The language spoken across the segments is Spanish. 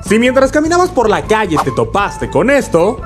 Si mientras caminabas por la calle te topaste con esto,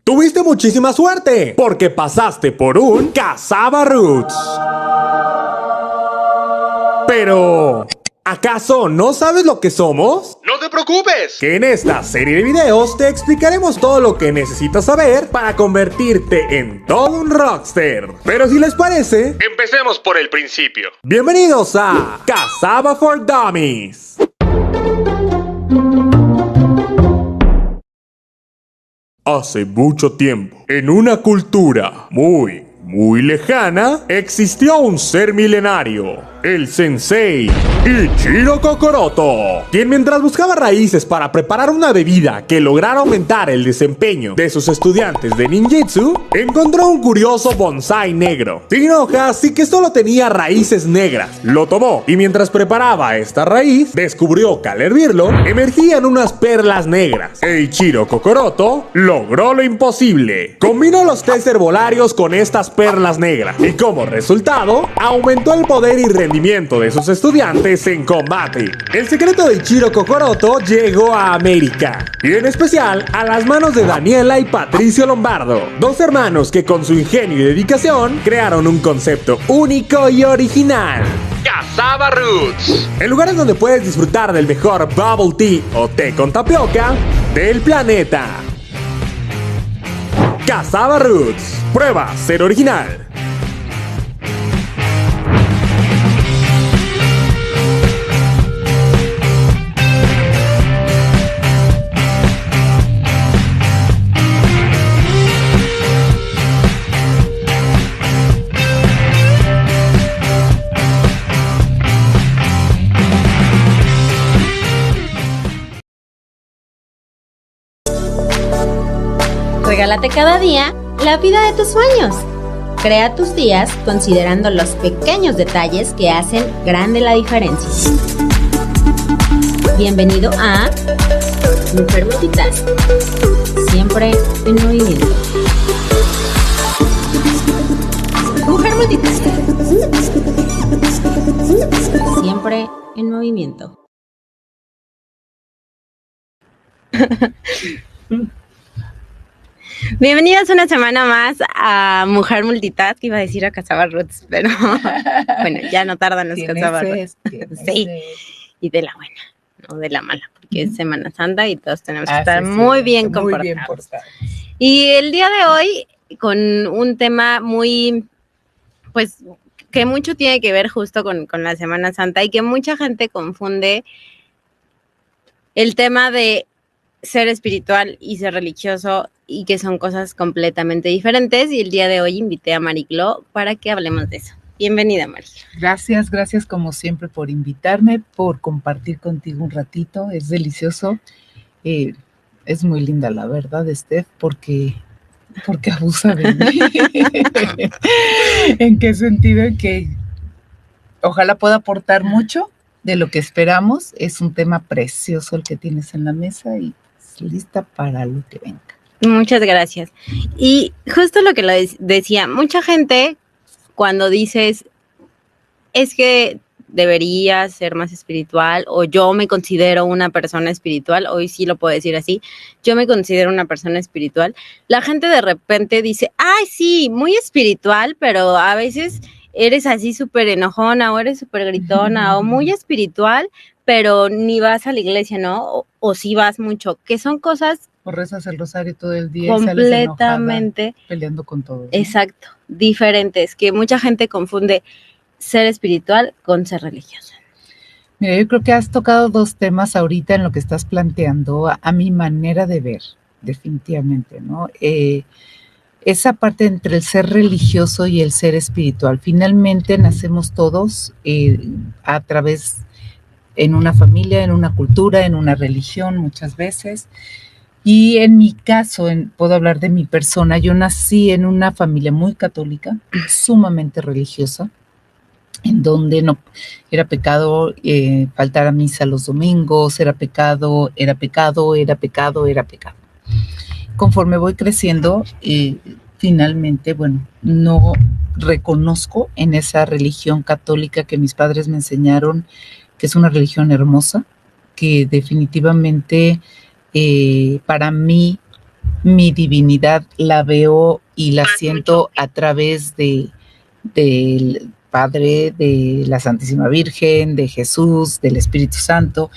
tuviste muchísima suerte, porque pasaste por un Cazaba Roots. Pero, ¿acaso no sabes lo que somos? ¡No te preocupes! Que en esta serie de videos te explicaremos todo lo que necesitas saber para convertirte en todo un rockster. Pero si les parece, Empecemos por el principio. bienvenidos a Cazaba for Dummies. Hace mucho tiempo, en una cultura muy lejana, existió un ser milenario, el Sensei Ichiro Kokoroto, quien mientras buscaba raíces para preparar una bebida que lograra aumentar el desempeño de sus estudiantes de ninjutsu, encontró un curioso bonsái negro, sin hojas y que solo tenía raíces negras. Lo tomó y mientras preparaba esta raíz, descubrió que al hervirlo, emergían unas perlas negras. E Ichiro Kokoroto logró lo imposible. Combinó los test herbolarios con estas perlas negras y como resultado, aumentó el poder y rendimiento de sus estudiantes en combate. El secreto de Ichiro Kokoroto llegó a América, y en especial a las manos de Daniela y Patricio Lombardo, dos hermanos que con su ingenio y dedicación crearon un concepto único y original. Cazaba Roots. En lugares donde puedes disfrutar del mejor bubble tea o té con tapioca del planeta. Cazaba Roots. Prueba ser original. Regálate cada día la vida de tus sueños. Crea tus días considerando los pequeños detalles que hacen grande la diferencia. Bienvenido a Mujer Multitask, siempre en movimiento. Mujer Multitask, siempre en movimiento. Bienvenidos una semana más a Mujer Multitask, iba a decir a Cazaba Roots, pero bueno, ya no tardan los Cazaba Roots. Sí, y de la buena, no de la mala, porque es Semana Santa y todos tenemos que estar muy bien comportados. Y el día de hoy, con un tema muy, pues, que mucho tiene que ver justo con la Semana Santa y que mucha gente confunde el tema de ser espiritual y ser religioso, y que son cosas completamente diferentes, y el día de hoy invité a Mariclo para que hablemos de eso. Bienvenida, Mariclo. Gracias como siempre por invitarme, por compartir contigo un ratito, es delicioso, es muy linda la verdad, Steph, porque abusa de mí. ¿En qué sentido? En que ojalá pueda aportar mucho de lo que esperamos. Es un tema precioso el que tienes en la mesa y lista para lo que venga. Muchas gracias. Y justo lo que lo decía, mucha gente cuando dices, es que debería ser más espiritual, o yo me considero una persona espiritual, hoy sí lo puedo decir así, yo me considero una persona espiritual, la gente de repente dice, ay sí, muy espiritual, pero a veces eres así súper enojona, o eres súper gritona, o muy espiritual, pero ni vas a la iglesia, ¿no? O sí vas mucho, que son cosas... O rezas el rosario todo el día completamente y sales enojada, peleando con todo, ¿no? Exacto, diferentes, que mucha gente confunde ser espiritual con ser religiosa. Mira, yo creo que has tocado dos temas ahorita en lo que estás planteando, a mi manera de ver, definitivamente, ¿no? Esa parte entre el ser religioso y el ser espiritual. Finalmente nacemos todos a través, en una familia, en una cultura, en una religión muchas veces, Y en mi caso, puedo hablar de mi persona, yo nací en una familia muy católica, sumamente religiosa, en donde no era pecado faltar a misa los domingos, era pecado, era pecado, era pecado, era pecado. Conforme voy creciendo, finalmente, bueno, no reconozco en esa religión católica que mis padres me enseñaron, que es una religión hermosa, que definitivamente para mí, mi divinidad la veo y la siento a través del Padre, de la Santísima Virgen, de Jesús, del Espíritu Santo,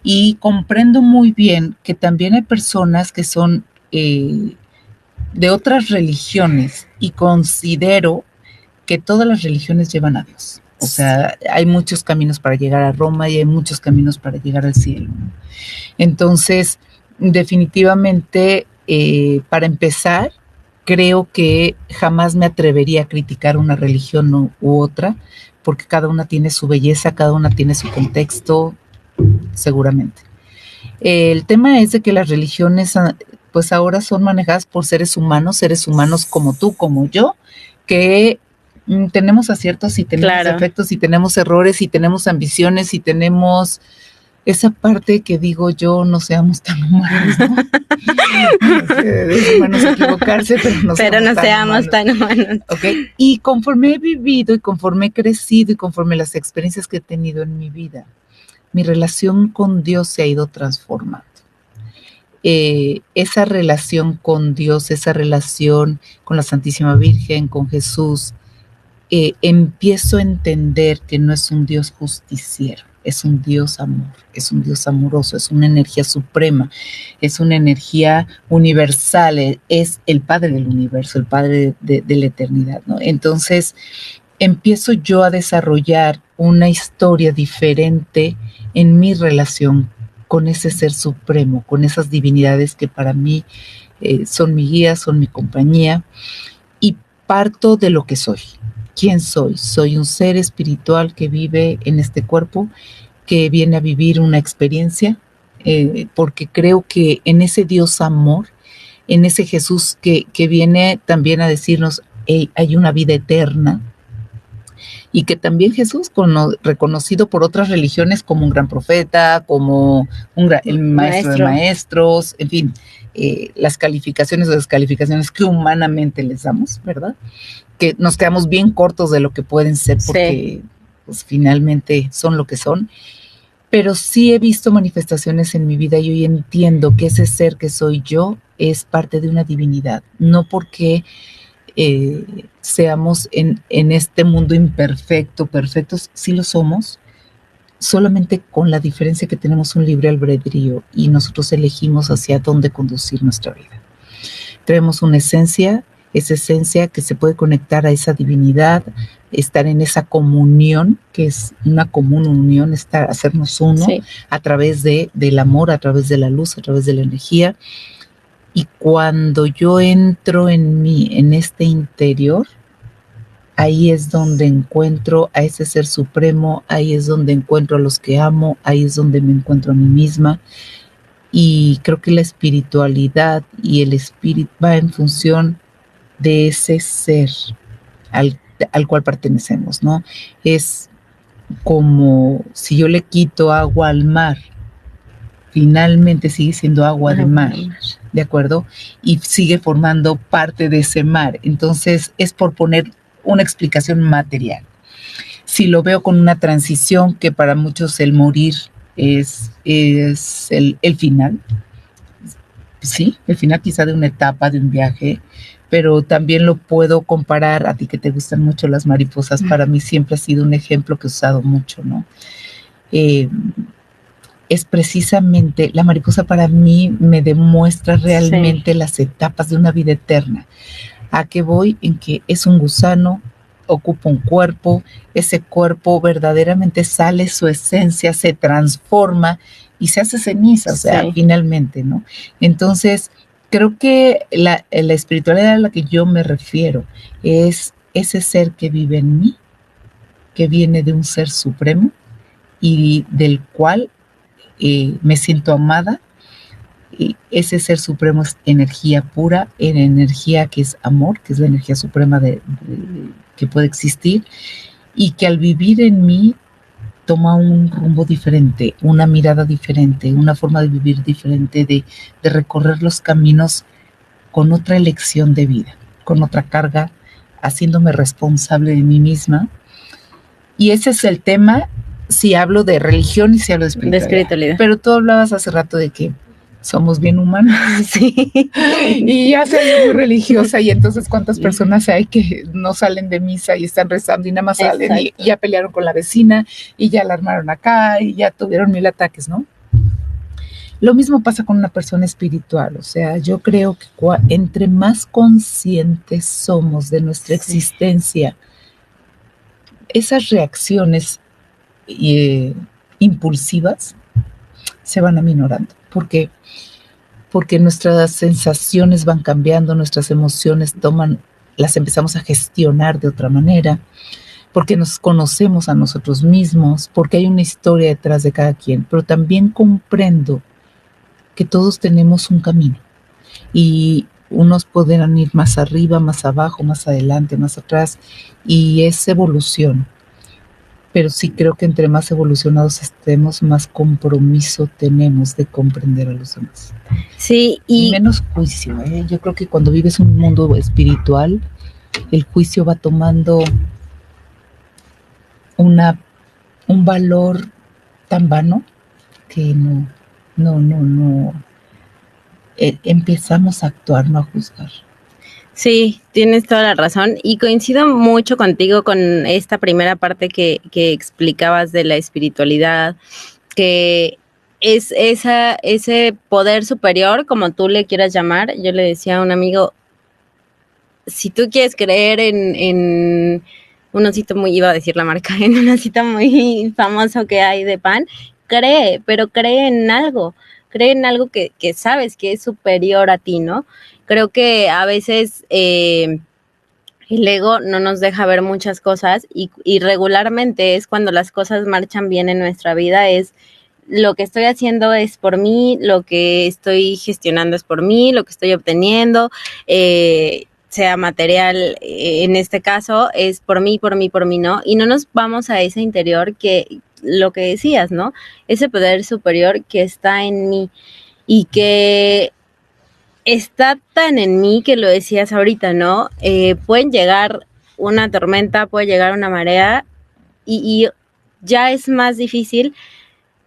y comprendo muy bien que también hay personas que son de otras religiones y considero que todas las religiones llevan a Dios. O sea, hay muchos caminos para llegar a Roma y hay muchos caminos para llegar al cielo. Entonces, definitivamente, para empezar, creo que jamás me atrevería a criticar una religión u otra, porque cada una tiene su belleza, cada una tiene su contexto, seguramente. El tema es de que las religiones, pues ahora son manejadas por seres humanos como tú, como yo, que tenemos aciertos y tenemos defectos y tenemos errores y tenemos ambiciones y tenemos esa parte que digo yo, no seamos tan humanos, ¿no? Es humanos equivocarse, pero no seamos tan humanos. Okay. Y conforme he vivido y conforme he crecido y conforme las experiencias que he tenido en mi vida, mi relación con Dios se ha ido transformando. Esa relación con Dios, esa relación con la Santísima Virgen, con Jesús, empiezo a entender que no es un Dios justiciero, es un Dios amor, es un Dios amoroso, es una energía suprema, es una energía universal, es el Padre del universo, el Padre de la eternidad, ¿no? Entonces, empiezo yo a desarrollar una historia diferente en mi relación con ese ser supremo, con esas divinidades que para mí son mi guía, son mi compañía, y parto de lo que soy. ¿Quién soy? Soy un ser espiritual que vive en este cuerpo, que viene a vivir una experiencia, porque creo que en ese Dios amor, en ese Jesús que viene también a decirnos, hey, hay una vida eterna, y que también Jesús, reconocido por otras religiones como un gran profeta, como el maestro de maestros, en fin, las calificaciones o descalificaciones que humanamente les damos, ¿verdad? Que nos quedamos bien cortos de lo que pueden ser porque pues, finalmente son lo que son. Pero sí he visto manifestaciones en mi vida y hoy entiendo que ese ser que soy yo es parte de una divinidad, no porque seamos en este mundo imperfecto, perfectos, sí lo somos, solamente con la diferencia que tenemos un libre albedrío y nosotros elegimos hacia dónde conducir nuestra vida. Tenemos una esencia, esa esencia que se puede conectar a esa divinidad, estar en esa comunión, que es una común unión, hacernos uno a través del amor, a través de la luz, a través de la energía. Y cuando yo entro en este interior, ahí es donde encuentro a ese ser supremo, ahí es donde encuentro a los que amo, ahí es donde me encuentro a mí misma. Y creo que la espiritualidad y el espíritu va en función de ese ser al cual pertenecemos, ¿no? Es como si yo le quito agua al mar, finalmente sigue siendo agua de mar, ¿de acuerdo? Y sigue formando parte de ese mar. Entonces, es por poner una explicación material. Si lo veo con una transición, que para muchos el morir es el final, sí, el final quizá de una etapa, de un viaje, pero también lo puedo comparar, a ti que te gustan mucho las mariposas, para mí siempre ha sido un ejemplo que he usado mucho, ¿no? Es precisamente, la mariposa para mí me demuestra realmente las etapas de una vida eterna. ¿A qué voy? En que es un gusano, ocupa un cuerpo, ese cuerpo verdaderamente sale su esencia, se transforma y se hace ceniza, o sea, finalmente, ¿no? Entonces, creo que la espiritualidad a la que yo me refiero es ese ser que vive en mí, que viene de un ser supremo y del cual me siento amada, Y ese ser supremo es energía pura, en energía que es amor, que es la energía suprema que puede existir, y que al vivir en mí toma un rumbo diferente, una mirada diferente, una forma de vivir diferente, de recorrer los caminos con otra elección de vida, con otra carga, haciéndome responsable de mí misma. Y ese es el tema si hablo de religión y si hablo de espiritualidad. Pero tú hablabas hace rato de que somos bien humanos. Sí. Y ya soy muy religiosa, y entonces cuántas personas hay que no salen de misa y están rezando y nada más salen y ya pelearon con la vecina y ya la armaron acá y ya tuvieron 1000 ataques, ¿no? Lo mismo pasa con una persona espiritual. O sea, yo creo que entre más conscientes somos de nuestra existencia, esas reacciones impulsivas se van aminorando. ¿Por qué? Porque nuestras sensaciones van cambiando, nuestras emociones las empezamos a gestionar de otra manera, porque nos conocemos a nosotros mismos, porque hay una historia detrás de cada quien, pero también comprendo que todos tenemos un camino y unos podrán ir más arriba, más abajo, más adelante, más atrás, y es evolución. Pero sí creo que entre más evolucionados estemos, más compromiso tenemos de comprender a los demás. Sí, y menos juicio. Yo creo que cuando vives un mundo espiritual, el juicio va tomando un valor tan vano que no. Empezamos a actuar, no a juzgar. Sí, tienes toda la razón y coincido mucho contigo con esta primera parte que explicabas de la espiritualidad, que es ese poder superior, como tú le quieras llamar. Yo le decía a un amigo, si tú quieres creer en un osito iba a decir la marca, en un osito muy famoso que hay de pan, cree, pero cree en algo que sabes que es superior a ti, ¿no? Creo que a veces el ego no nos deja ver muchas cosas y regularmente es cuando las cosas marchan bien en nuestra vida, es lo que estoy haciendo es por mí, lo que estoy gestionando es por mí, lo que estoy obteniendo, sea material, en este caso, es por mí, ¿no? Y no nos vamos a ese interior que, lo que decías, ¿no? Ese poder superior que está en mí y que está tan en mí que lo decías ahorita, ¿no? Pueden llegar una tormenta, puede llegar una marea y ya es más difícil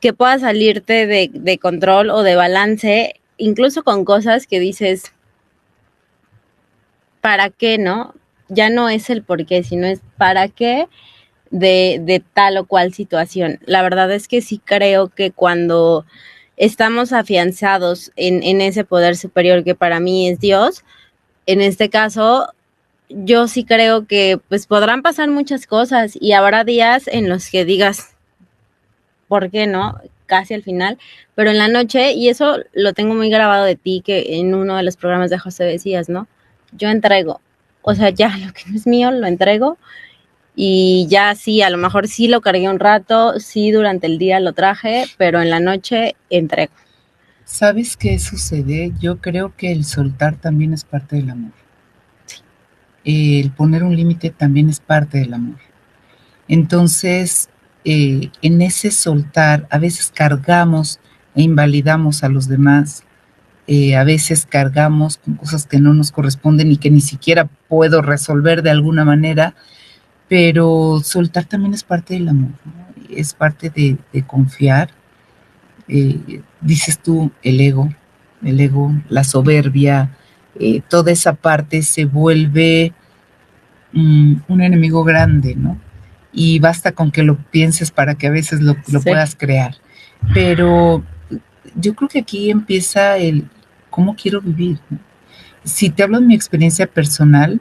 que puedas salirte de control o de balance, incluso con cosas que dices, ¿para qué, no? Ya no es el por qué, sino es para qué de tal o cual situación. La verdad es que sí creo que cuando estamos afianzados en ese poder superior que para mí es Dios, en este caso, yo sí creo que pues podrán pasar muchas cosas y habrá días en los que digas, ¿por qué no? Casi al final, pero en la noche, y eso lo tengo muy grabado de ti, que en uno de los programas de José decías, ¿no? Yo entrego, o sea, ya lo que no es mío lo entrego y ya sí, a lo mejor sí lo cargué un rato, sí durante el día lo traje, pero en la noche entrego. ¿Sabes qué sucede? Yo creo que el soltar también es parte del amor. Sí. El poner un límite también es parte del amor. Entonces, en ese soltar, a veces cargamos e invalidamos a los demás, a veces cargamos con cosas que no nos corresponden y que ni siquiera puedo resolver de alguna manera, pero soltar también es parte del amor, ¿no? Es parte de confiar. Dices tú, el ego, la soberbia, toda esa parte se vuelve un enemigo grande, ¿no? Y basta con que lo pienses para que a veces lo puedas crear. Pero yo creo que aquí empieza el cómo quiero vivir, ¿no? Si te hablo de mi experiencia personal,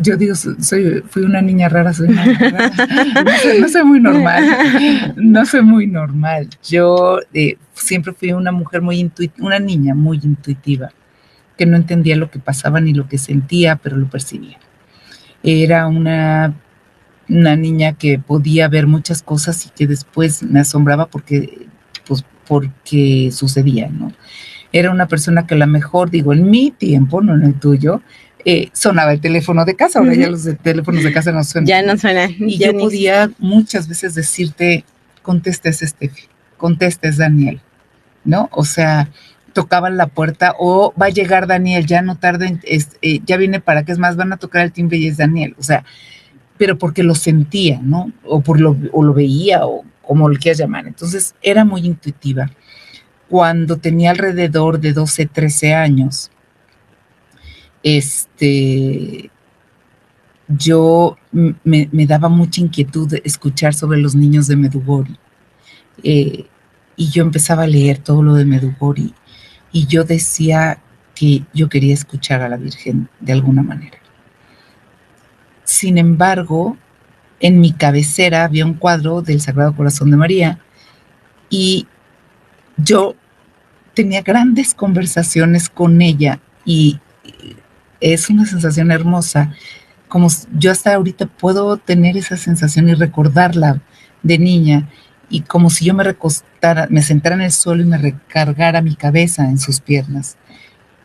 yo digo, fui una niña rara, soy una niña rara. No soy muy normal. Yo siempre fui una mujer una niña muy intuitiva, que no entendía lo que pasaba ni lo que sentía, pero lo percibía. Era una una niña que podía ver muchas cosas y que después me asombraba porque sucedía, ¿no? Era una persona que a lo mejor, digo, en mi tiempo, no en el tuyo, sonaba el teléfono de casa. Ahora ya los teléfonos de casa no suenan. Ya no suenan. Y yo podía muchas veces decirte, contesta es Steffi, contesta es Daniel, ¿no? O sea, tocaban la puerta o va a llegar Daniel, ya no tarden, ya viene para qué es más, van a tocar el timbre y es Daniel. O sea, pero porque lo sentía, ¿no? O lo veía o como lo quieras llamar. Entonces era muy intuitiva. Cuando tenía alrededor de 12, 13 años, yo me daba mucha inquietud escuchar sobre los niños de Medjugorje. Y yo empezaba a leer todo lo de Medjugorje y yo decía que yo quería escuchar a la Virgen de alguna manera. Sin embargo, en mi cabecera había un cuadro del Sagrado Corazón de María y yo tenía grandes conversaciones con ella y es una sensación hermosa. Como yo hasta ahorita puedo tener esa sensación y recordarla de niña y como si yo me sentara en el suelo y me recargara mi cabeza en sus piernas.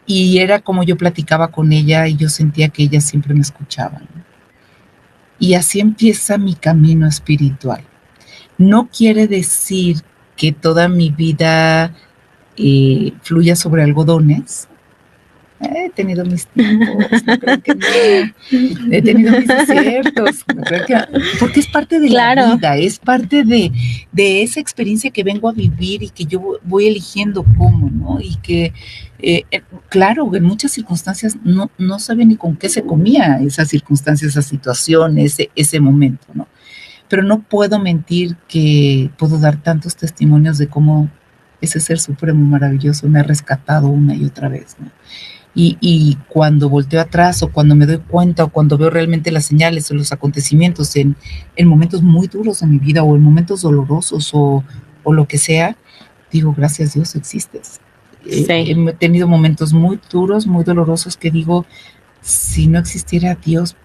Y era como yo platicaba con ella y yo sentía que ella siempre me escuchaba, ¿no? Y así empieza mi camino espiritual. No quiere decir que toda mi vida fluya sobre algodones. He tenido mis tiempos, no creo que no. He tenido mis desiertos, no creo que, porque es parte de la vida, es parte de esa experiencia que vengo a vivir y que yo voy eligiendo cómo, ¿no? Y que, claro, en muchas circunstancias no sabía ni con qué se comía esa circunstancia, esa situación, ese momento, ¿no? Pero no puedo mentir que puedo dar tantos testimonios de cómo ese ser supremo maravilloso me ha rescatado una y otra vez, ¿no? Y cuando volteo atrás o cuando me doy cuenta o cuando veo realmente las señales o los acontecimientos en momentos muy duros de mi vida o en momentos dolorosos o lo que sea, digo, gracias Dios existes. Sí. He tenido momentos muy duros, muy dolorosos que digo, si no existiera Dios,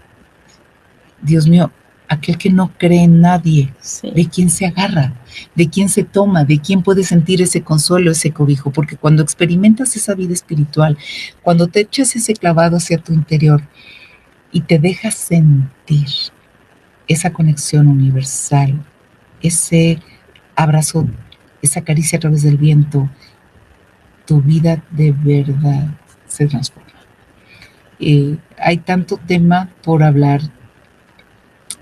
Dios mío, aquel que no cree en nadie, sí. ¿De quién se agarra? ¿De quién se toma? ¿De quién puede sentir ese consuelo, ese cobijo? Porque cuando experimentas esa vida espiritual, cuando te echas ese clavado hacia tu interior y te dejas sentir esa conexión universal, ese abrazo, esa caricia a través del viento, tu vida de verdad se transforma. Hay tanto tema por hablar.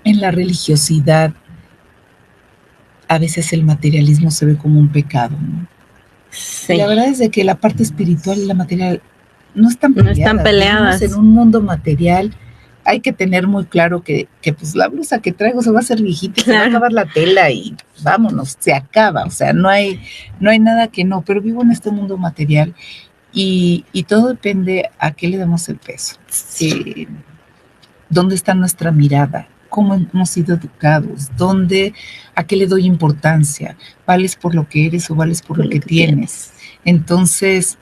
En la religiosidad, a veces el materialismo se ve como un pecado, ¿no? Sí. La verdad es de que la parte espiritual y la material no están peleadas. No están peleadas. En un mundo material hay que tener muy claro que pues la blusa que traigo se va a hacer viejita y se va a acabar la tela y vámonos, se acaba. O sea, no hay nada que no, pero vivo en este mundo material y todo depende a qué le damos el peso. ¿Dónde está nuestra mirada? ¿Cómo hemos sido educados? ¿A qué le doy importancia? ¿Vales por lo que eres o vales por lo que tienes? Entonces,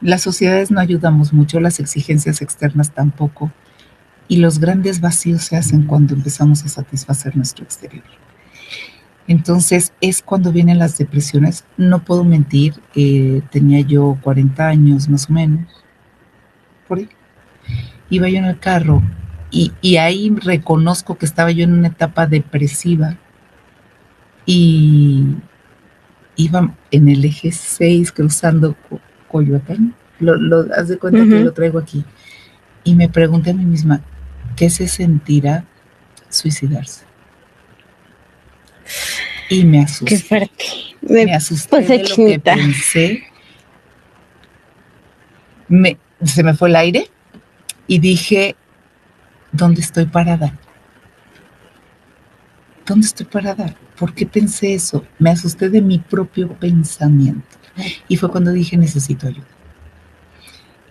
las sociedades no ayudamos mucho, las exigencias externas tampoco, y los grandes vacíos se hacen cuando empezamos a satisfacer nuestro exterior. Entonces, es cuando vienen las depresiones. No puedo mentir, tenía yo 40 años más o menos, por ahí. Iba yo en el carro, y ahí reconozco que estaba yo en una etapa depresiva y iba en el eje 6 cruzando Coyoacán, haz de cuenta que lo traigo aquí, y me pregunté a mí misma, ¿qué se sentirá suicidarse? Y me asusté. Qué fuerte. Me asusté de lo que pensé. Se me fue el aire y dije, ¿dónde estoy parada? ¿Dónde estoy parada? ¿Por qué pensé eso? Me asusté de mi propio pensamiento. Y fue cuando dije, necesito ayuda.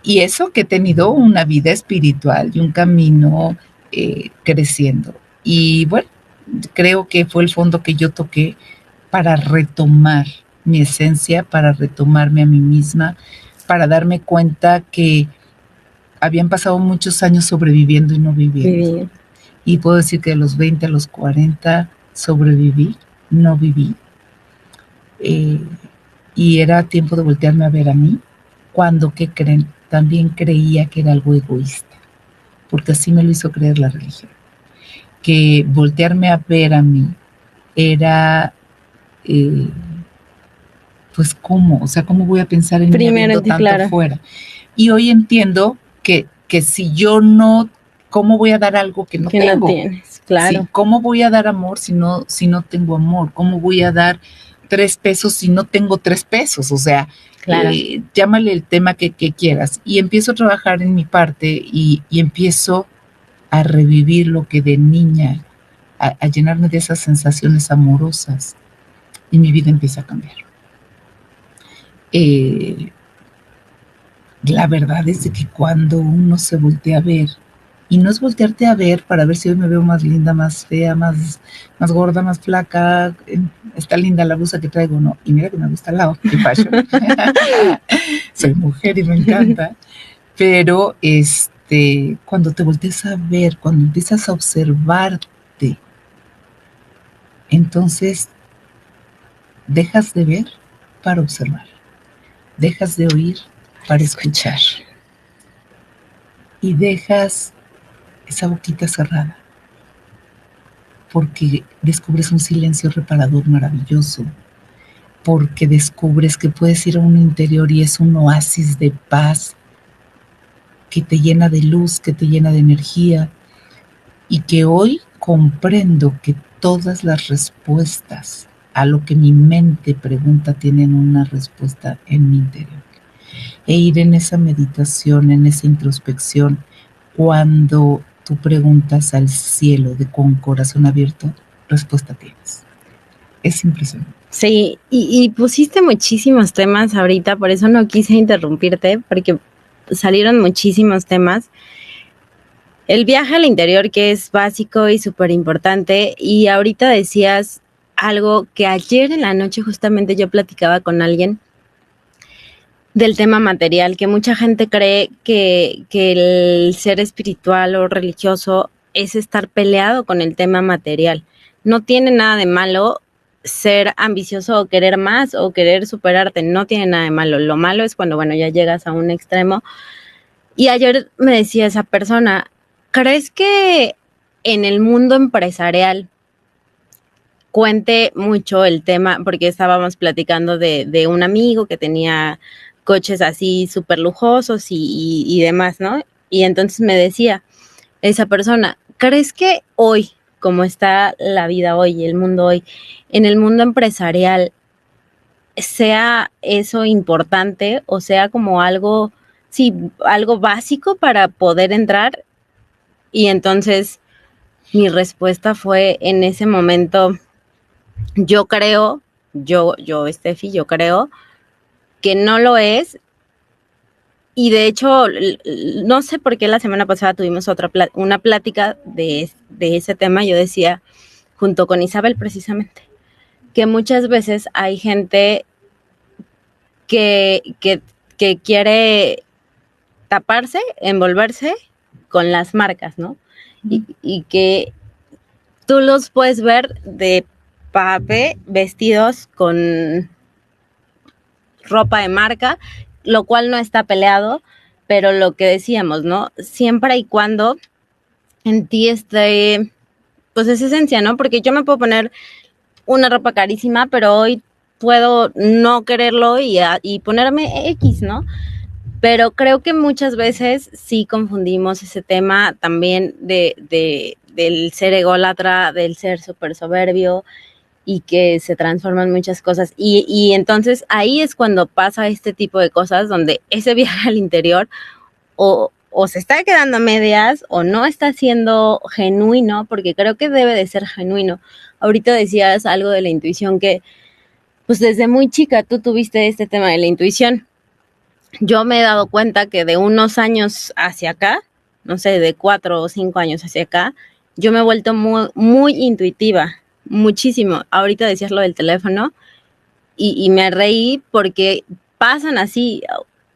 Y eso que he tenido una vida espiritual y un camino creciendo. Y bueno, creo que fue el fondo que yo toqué para retomar mi esencia, para retomarme a mí misma, para darme cuenta que habían pasado muchos años sobreviviendo y no viviendo. Y puedo decir que de los 20 a los 40 sobreviví, no viví. Y era tiempo de voltearme a ver a mí, cuando, ¿qué creen? También creía que era algo egoísta, porque así me lo hizo creer la religión. Que voltearme a ver a mí era, pues, ¿cómo? O sea, ¿cómo voy a pensar en mí viendo tanto claro. Fuera? Y hoy entiendo que si yo no, ¿cómo voy a dar algo que no tengo? No tienes, claro. Sí, ¿cómo voy a dar amor si no tengo amor? ¿Cómo voy a dar 3 pesos si no tengo 3 pesos? O sea, claro. Llámale el tema que quieras. Y empiezo a trabajar en mi parte y empiezo a revivir lo que de niña, a llenarme de esas sensaciones amorosas, y mi vida empieza a cambiar. La verdad es de que cuando uno se voltea a ver, y no es voltearte a ver para ver si hoy me veo más linda, más fea, más gorda, más flaca, está linda la blusa que traigo, no, y mira que me gusta la fashion. Soy mujer y me encanta, pero cuando te volteas a ver, cuando empiezas a observarte, entonces dejas de ver para observar, dejas de oír para escuchar, y dejas esa boquita cerrada, porque descubres un silencio reparador maravilloso, porque descubres que puedes ir a un interior y es un oasis de paz que te llena de luz, que te llena de energía, y que hoy comprendo que todas las respuestas a lo que mi mente pregunta tienen una respuesta en mi interior. E ir en esa meditación, en esa introspección, cuando tú preguntas al cielo con corazón abierto, respuesta tienes. Es impresionante. Sí, y pusiste muchísimos temas ahorita, por eso no quise interrumpirte, porque salieron muchísimos temas. El viaje al interior, que es básico y súper importante, y ahorita decías algo que ayer en la noche justamente yo platicaba con alguien del tema material, que mucha gente cree que el ser espiritual o religioso es estar peleado con el tema material. No tiene nada de malo ser ambicioso o querer más o querer superarte, no tiene nada de malo. Lo malo es cuando, bueno, ya llegas a un extremo. Y ayer me decía esa persona, ¿crees que en el mundo empresarial cuente mucho el tema? Porque estábamos platicando de un amigo que tenía coches así súper lujosos y demás, ¿no? Y entonces me decía esa persona, ¿crees que hoy, como está la vida hoy, el mundo hoy, en el mundo empresarial, sea eso importante o sea como algo, sí, algo básico para poder entrar? Y entonces mi respuesta fue en ese momento, yo creo, Steffi, yo creo que no lo es. Y de hecho, no sé por qué la semana pasada tuvimos una plática de ese tema. Yo decía, junto con Isabel precisamente, que muchas veces hay gente que quiere taparse, envolverse con las marcas, ¿no? Y que tú los puedes ver de papé vestidos con ropa de marca, lo cual no está peleado, pero lo que decíamos, ¿no? Siempre y cuando en ti esté, pues es esencia, ¿no? Porque yo me puedo poner una ropa carísima, pero hoy puedo no quererlo y ponerme X, ¿no? Pero creo que muchas veces sí confundimos ese tema también del ser ególatra, del ser súper soberbio, y que se transforman muchas cosas. Y entonces ahí es cuando pasa este tipo de cosas, donde ese viaje al interior o se está quedando a medias o no está siendo genuino, porque creo que debe de ser genuino. Ahorita decías algo de la intuición, que pues desde muy chica tú tuviste este tema de la intuición. Yo me he dado cuenta que de unos años hacia acá, no sé, de 4 o 5 años hacia acá, yo me he vuelto muy, muy intuitiva, muchísimo. Ahorita decías lo del teléfono y me reí porque pasan así,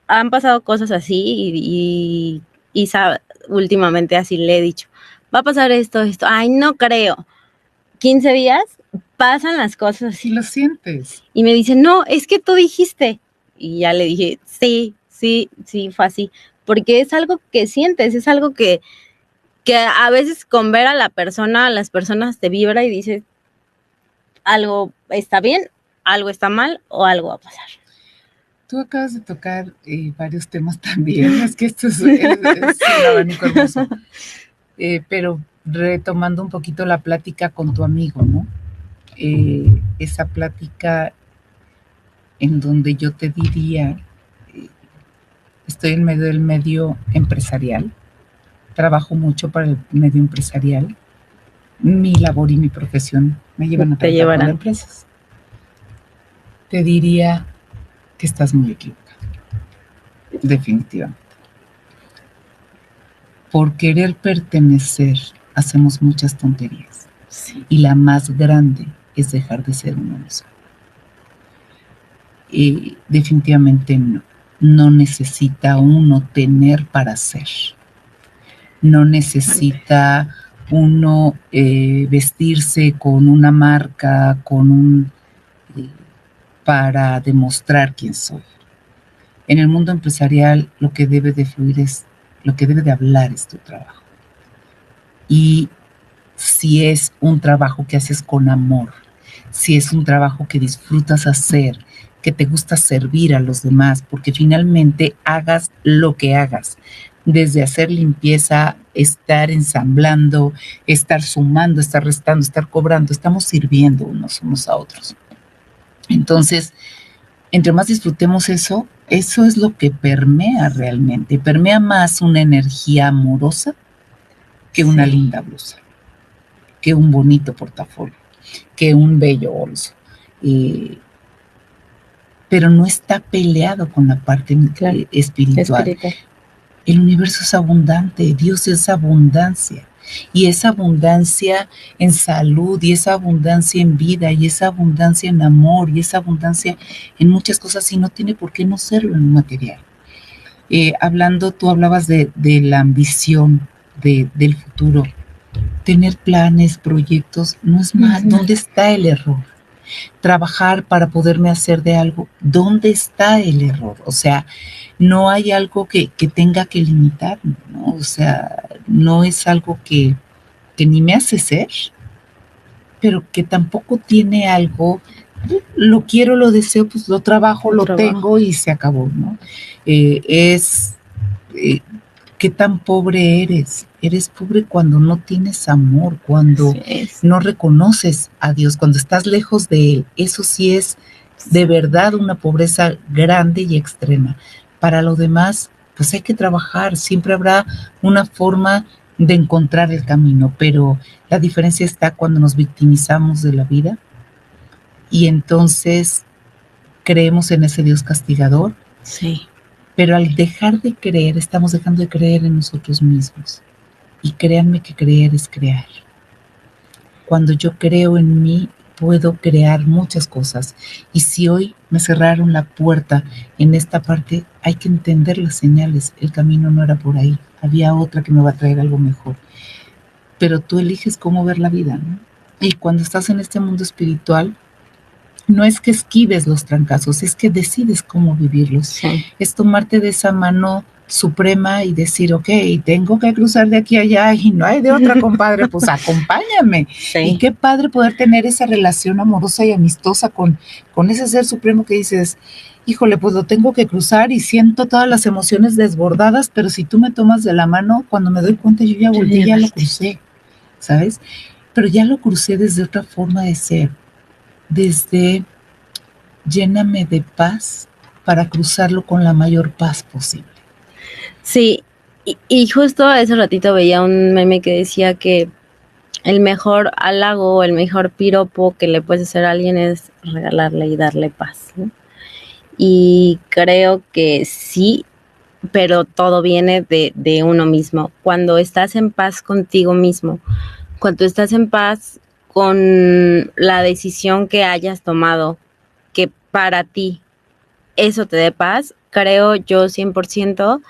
han pasado cosas así y últimamente así le he dicho, va a pasar esto, ay, no creo. 15 días, pasan las cosas así. Y lo sientes. Y me dice, no, es que tú dijiste. Y ya le dije, sí, fue así. Porque es algo que sientes, es algo que a veces con ver a las personas te vibra y dices, algo está bien, algo está mal o algo va a pasar. Tú acabas de tocar varios temas también, es que esto es un abanico hermoso. Pero retomando un poquito la plática con tu amigo, ¿no? Esa plática en donde yo te diría, estoy en medio del medio empresarial, trabajo mucho para el medio empresarial, mi labor y mi profesión me llevan a trabajar con empresas. Te diría que estás muy equivocado, definitivamente. Por querer pertenecer hacemos muchas tonterías. Sí. Y la más grande es dejar de ser uno mismo. Definitivamente no. No necesita uno tener para ser. No necesita uno vestirse con una marca, para demostrar quién soy. En el mundo empresarial lo que debe de fluir lo que debe de hablar es tu trabajo. Y si es un trabajo que haces con amor, si es un trabajo que disfrutas hacer, que te gusta servir a los demás, porque finalmente hagas lo que hagas, desde hacer limpieza, estar ensamblando, estar sumando, estar restando, estar cobrando, estamos sirviendo unos a otros. Entonces, entre más disfrutemos eso es lo que permea realmente. Permea más una energía amorosa que una linda blusa, que un bonito portafolio, que un bello bolso. Pero no está peleado con la parte espiritual. El universo es abundante, Dios es abundancia. Y esa abundancia en salud, y esa abundancia en vida, y esa abundancia en amor, y esa abundancia en muchas cosas, y no tiene por qué no serlo en un material. Tú hablabas de la ambición del futuro. Tener planes, proyectos, no es mal. ¿Dónde está el error? Trabajar para poderme hacer de algo, ¿dónde está el error? O sea, no hay algo que tenga que limitarme, ¿no? O sea, no es algo que ni me hace ser, pero que tampoco tiene algo, lo quiero, lo deseo, pues lo trabajo, lo tengo y se acabó, ¿no? ¿Qué tan pobre eres? Eres pobre cuando no tienes amor, cuando no reconoces a Dios, cuando estás lejos de Él. Eso sí es de verdad una pobreza grande y extrema. Para lo demás, pues hay que trabajar. Siempre habrá una forma de encontrar el camino, pero la diferencia está cuando nos victimizamos de la vida y entonces creemos en ese Dios castigador. Sí. Pero al dejar de creer, estamos dejando de creer en nosotros mismos. Y créanme que creer es crear. Cuando yo creo en mí, puedo crear muchas cosas. Y si hoy me cerraron la puerta en esta parte, hay que entender las señales. El camino no era por ahí. Había otra que me va a traer algo mejor. Pero tú eliges cómo ver la vida, ¿no? Y cuando estás en este mundo espiritual, no es que esquives los trancazos, es que decides cómo vivirlos. Sí. Es tomarte de esa mano suprema y decir, ok, tengo que cruzar de aquí a allá y no hay de otra, compadre, pues acompáñame. Sí. Y qué padre poder tener esa relación amorosa y amistosa con ese ser supremo que dices, híjole, pues lo tengo que cruzar y siento todas las emociones desbordadas, pero si tú me tomas de la mano, cuando me doy cuenta yo ya volví, ya lo crucé, ¿sabes? Pero ya lo crucé desde otra forma de ser. Desde lléname de paz para cruzarlo con la mayor paz posible. Sí, y justo hace ratito veía un meme que decía que el mejor halago, el mejor piropo que le puedes hacer a alguien es regalarle y darle paz, ¿no? Y creo que sí, pero todo viene de uno mismo. Cuando estás en paz contigo mismo, cuando estás en paz con la decisión que hayas tomado, que para ti eso te dé paz, creo yo 100%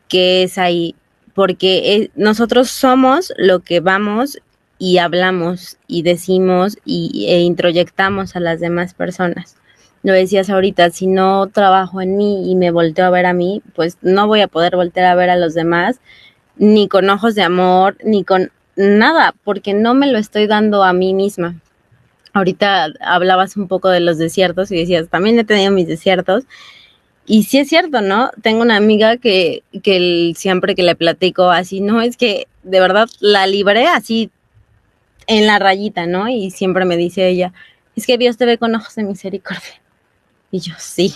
que es ahí, porque nosotros somos lo que vamos y hablamos y decimos e introyectamos a las demás personas. Lo decías ahorita, si no trabajo en mí y me volteo a ver a mí, pues no voy a poder voltear a ver a los demás, ni con ojos de amor, ni con nada, porque no me lo estoy dando a mí misma. Ahorita hablabas un poco de los desiertos y decías, también he tenido mis desiertos. Y sí es cierto, ¿no? Tengo una amiga que siempre que le platico así, no, es que de verdad la libré así en la rayita, ¿no? Y siempre me dice ella, es que Dios te ve con ojos de misericordia. Y yo, sí,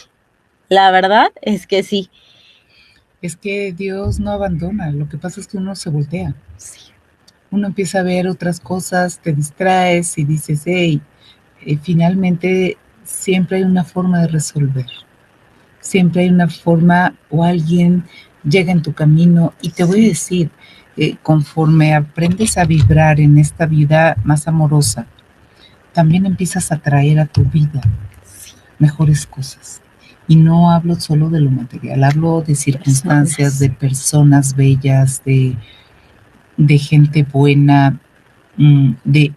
la verdad es que sí. Es que Dios no abandona, lo que pasa es que uno se voltea. Sí. Uno empieza a ver otras cosas, te distraes y dices, hey, finalmente siempre hay una forma de resolver. Siempre hay una forma o alguien llega en tu camino y te voy a decir, conforme aprendes a vibrar en esta vida más amorosa, también empiezas a traer a tu vida mejores cosas. Y no hablo solo de lo material, hablo de circunstancias, de personas bellas, de gente buena,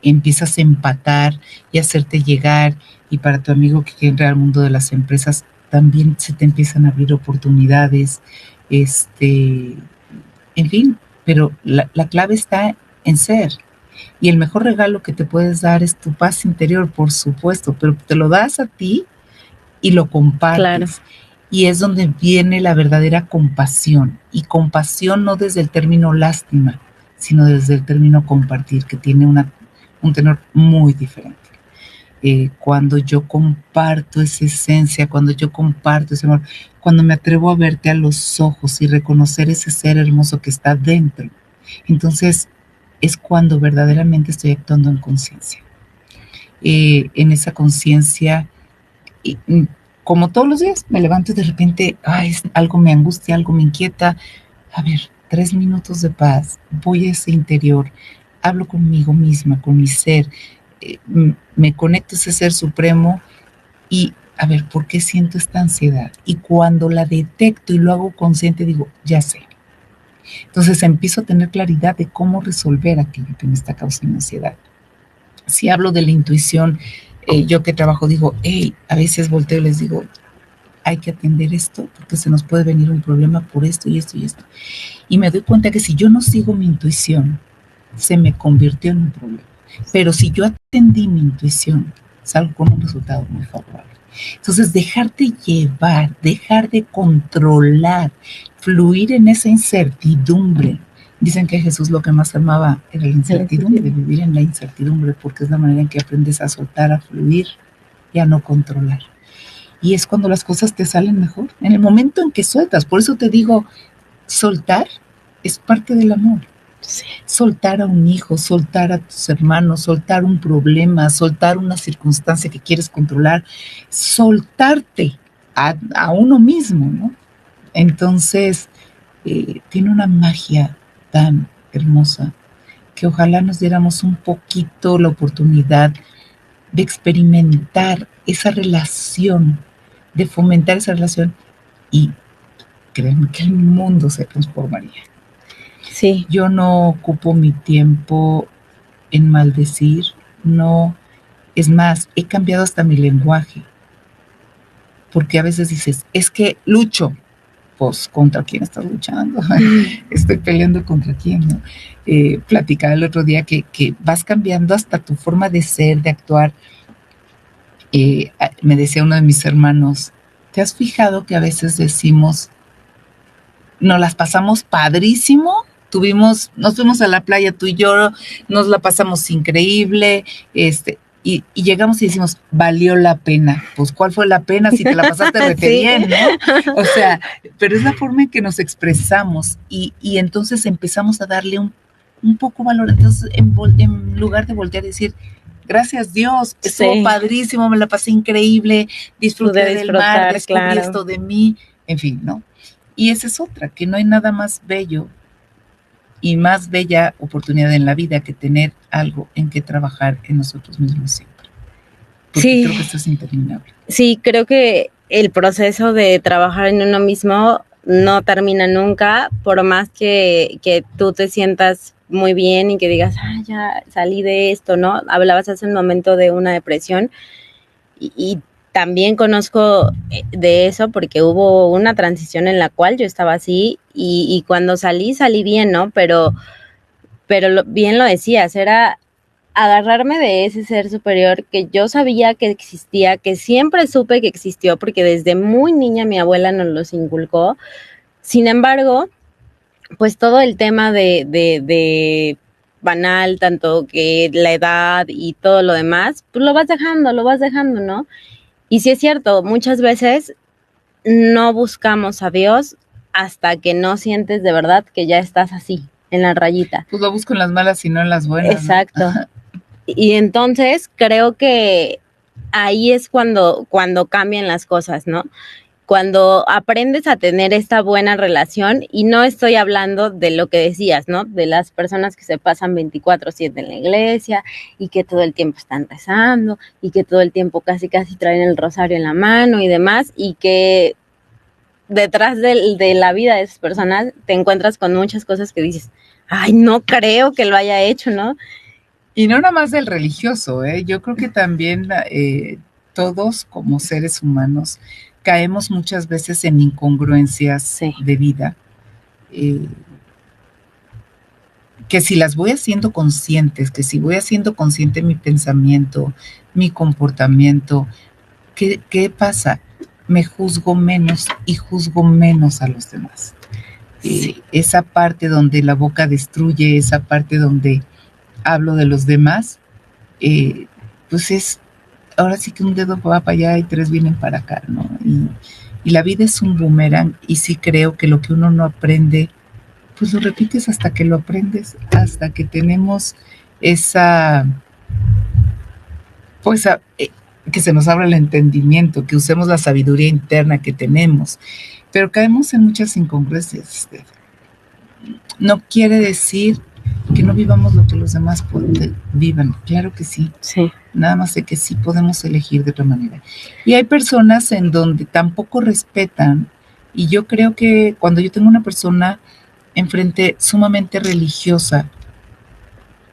empiezas a empatar y hacerte llegar, y para tu amigo que entra al mundo de las empresas, también se te empiezan a abrir oportunidades, en fin, pero la clave está en ser. Y el mejor regalo que te puedes dar es tu paz interior, por supuesto, pero te lo das a ti y lo compartes. Claro. Y es donde viene la verdadera compasión. Y compasión no desde el término lástima, sino desde el término compartir, que tiene un tenor muy diferente. Cuando yo comparto esa esencia, cuando yo comparto ese amor, cuando me atrevo a verte a los ojos y reconocer ese ser hermoso que está dentro, entonces es cuando verdaderamente estoy actuando en conciencia. En esa conciencia, como todos los días, me levanto y de repente, algo me angustia, algo me inquieta. A ver, 3 minutos de paz, voy a ese interior, hablo conmigo misma, con mi ser, me conecto a ese ser supremo y a ver, ¿por qué siento esta ansiedad? Y cuando la detecto y lo hago consciente, digo, ya sé. Entonces empiezo a tener claridad de cómo resolver aquello que me está causando ansiedad. Si hablo de la intuición, yo que trabajo digo, a veces volteo y les digo, hay que atender esto porque se nos puede venir un problema por esto y esto y esto. Y me doy cuenta que si yo no sigo mi intuición, se me convirtió en un problema. Pero si yo atendí mi intuición, salgo con un resultado muy favorable. Entonces, dejarte llevar, dejar de controlar, fluir en esa incertidumbre. Dicen que Jesús lo que más amaba era la incertidumbre, de vivir en la incertidumbre, porque es la manera en que aprendes a soltar, a fluir y a no controlar. Y es cuando las cosas te salen mejor, en el momento en que sueltas. Por eso te digo, soltar es parte del amor. Sí. Soltar a un hijo, soltar a tus hermanos, soltar un problema, soltar una circunstancia que quieres controlar, soltarte a uno mismo, ¿no? Entonces, tiene una magia tan hermosa que ojalá nos diéramos un poquito la oportunidad de experimentar esa relación, de fomentar esa relación, y créanme que el mundo se transformaría. Sí. Yo no ocupo mi tiempo en maldecir, no. Es más, he cambiado hasta mi lenguaje. Porque a veces dices, es que lucho. Pues, ¿contra quién estás luchando? Estoy peleando contra quién, ¿no? Platicaba el otro día que vas cambiando hasta tu forma de ser, de actuar. Me decía uno de mis hermanos, ¿te has fijado que a veces decimos, nos las pasamos padrísimo? Nos fuimos a la playa tú y yo, nos la pasamos increíble, y llegamos y decimos, valió la pena. Pues, ¿cuál fue la pena si te la pasaste rete bien, ¿no? O sea, pero es la forma en que nos expresamos y entonces empezamos a darle un poco valor. Entonces, en lugar de voltear y decir, gracias Dios, estuvo padrísimo, me la pasé increíble, disfruté del mar, descubrí esto de mí, en fin, ¿no? Y esa es otra, que no hay nada más bello y más bella oportunidad en la vida que tener algo en que trabajar en nosotros mismos siempre. Porque creo que esto es interminable. Sí, creo que el proceso de trabajar en uno mismo no termina nunca, por más que tú te sientas muy bien y que digas, ya salí de esto, ¿no? Hablabas hace un momento de una depresión y también conozco de eso porque hubo una transición en la cual yo estaba así y cuando salí bien, ¿no? Pero bien lo decías, era agarrarme de ese ser superior que yo sabía que existía, que siempre supe que existió porque desde muy niña mi abuela nos los inculcó. Sin embargo, pues todo el tema de banal, tanto que la edad y todo lo demás, pues lo vas dejando, ¿no? Y sí es cierto, muchas veces no buscamos a Dios hasta que no sientes de verdad que ya estás así, en la rayita. Pues lo busco en las malas y no en las buenas. Exacto. ¿No? Y entonces creo que ahí es cuando cambian las cosas, ¿no? Cuando aprendes a tener esta buena relación, y no estoy hablando de lo que decías, ¿no? De las personas que se pasan 24/7 en la iglesia y que todo el tiempo están rezando y que todo el tiempo casi traen el rosario en la mano y demás, y que detrás de la vida de esas personas te encuentras con muchas cosas que dices, ay, no creo que lo haya hecho, ¿no? Y no nada más del religioso, yo creo que también todos como seres humanos caemos muchas veces en incongruencias de vida, que si las voy haciendo conscientes, que si voy haciendo consciente mi pensamiento, mi comportamiento, ¿qué pasa? Me juzgo menos y juzgo menos a los demás. Sí. Esa parte donde la boca destruye, esa parte donde hablo de los demás, pues es, ahora sí que un dedo va para allá y 3 vienen para acá, ¿no? Y la vida es un boomerang, y sí creo que lo que uno no aprende, pues lo repites hasta que lo aprendes, hasta que tenemos esa, pues que se nos abra el entendimiento, que usemos la sabiduría interna que tenemos, pero caemos en muchas incongruencias. No quiere decir que no vivamos lo que los demás vivan, claro que sí. Nada más de que sí podemos elegir de otra manera. Y hay personas en donde tampoco respetan, y yo creo que cuando yo tengo una persona enfrente sumamente religiosa,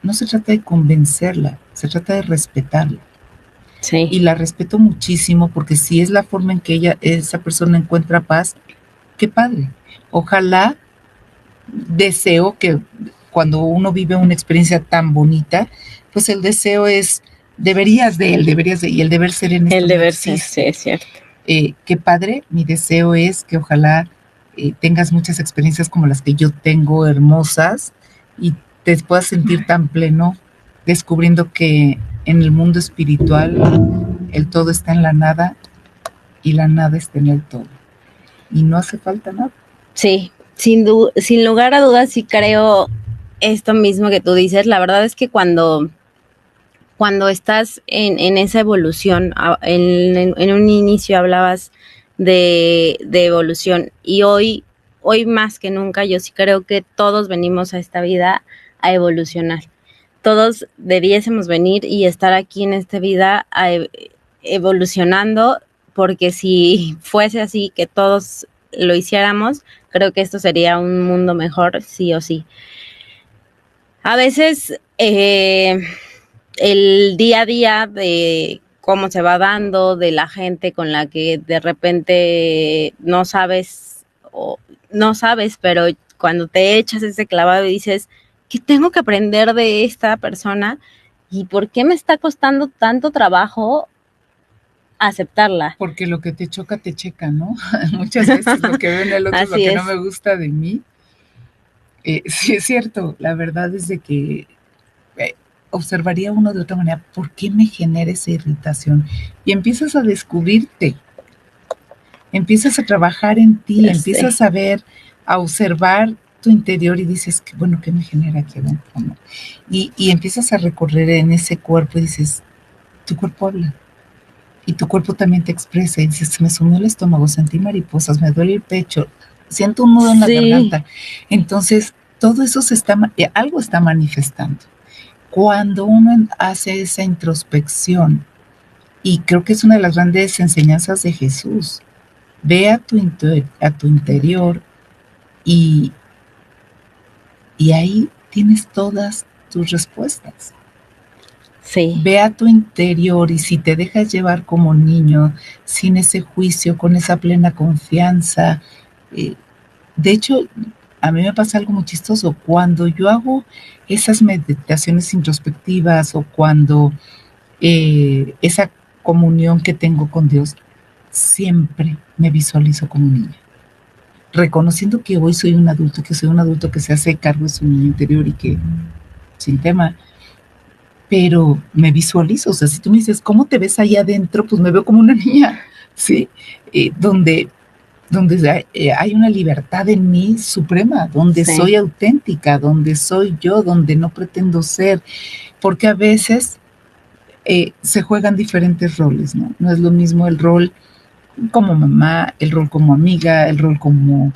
no se trata de convencerla, se trata de respetarla. Sí. Y la respeto muchísimo porque si es la forma en que esa persona encuentra paz, qué padre. Ojalá, deseo que cuando uno vive una experiencia tan bonita, pues el deseo es, deberías de, y el deber ser en esto. El deber ser, sí, es cierto. Qué padre, mi deseo es que ojalá tengas muchas experiencias como las que yo tengo, hermosas, y te puedas sentir tan pleno, descubriendo que en el mundo espiritual el todo está en la nada y la nada está en el todo. Y no hace falta nada. Sí, sin lugar a dudas, sí creo esto mismo que tú dices. La verdad es que cuando estás en esa evolución, en un inicio hablabas de evolución, y hoy más que nunca yo sí creo que todos venimos a esta vida a evolucionar. Todos debiésemos venir y estar aquí en esta vida evolucionando, porque si fuese así, que todos lo hiciéramos, creo que esto sería un mundo mejor, sí o sí. A veces el día a día de cómo se va dando, de la gente con la que de repente no sabes, pero cuando te echas ese clavado y dices, ¿qué tengo que aprender de esta persona? ¿Y por qué me está costando tanto trabajo aceptarla? Porque lo que te choca, te checa, ¿no? Muchas veces lo que veo en el otro es lo que no me gusta de mí. Sí, es cierto, la verdad es de que observaría uno de otra manera, ¿por qué me genera esa irritación? Y empiezas a descubrirte, empiezas a trabajar en ti, empiezas a ver, a observar tu interior y dices, bueno, ¿qué me genera aquí adentro? ¿No? Y empiezas a recorrer en ese cuerpo y dices, tu cuerpo habla. Y tu cuerpo también te expresa y dices, se me sumió el estómago, sentí mariposas, me duele el pecho, siento un nudo en la garganta. Entonces, todo eso algo está manifestando. Cuando uno hace esa introspección, y creo que es una de las grandes enseñanzas de Jesús, ve a tu interior Y ahí tienes todas tus respuestas. Sí. Ve a tu interior y si te dejas llevar como niño, sin ese juicio, con esa plena confianza. De hecho, a mí me pasa algo muy chistoso. Cuando yo hago esas meditaciones introspectivas o cuando esa comunión que tengo con Dios, siempre me visualizo como niña. Reconociendo que hoy soy un adulto, que se hace cargo de su niño interior y que sin tema, pero me visualizo. O sea, si tú me dices, ¿cómo te ves allá adentro? Pues me veo como una niña, ¿sí? Donde hay una libertad en mí suprema, donde soy auténtica, donde soy yo, donde no pretendo ser, porque a veces se juegan diferentes roles, ¿no? No es lo mismo el rol como mamá, el rol como amiga, el rol como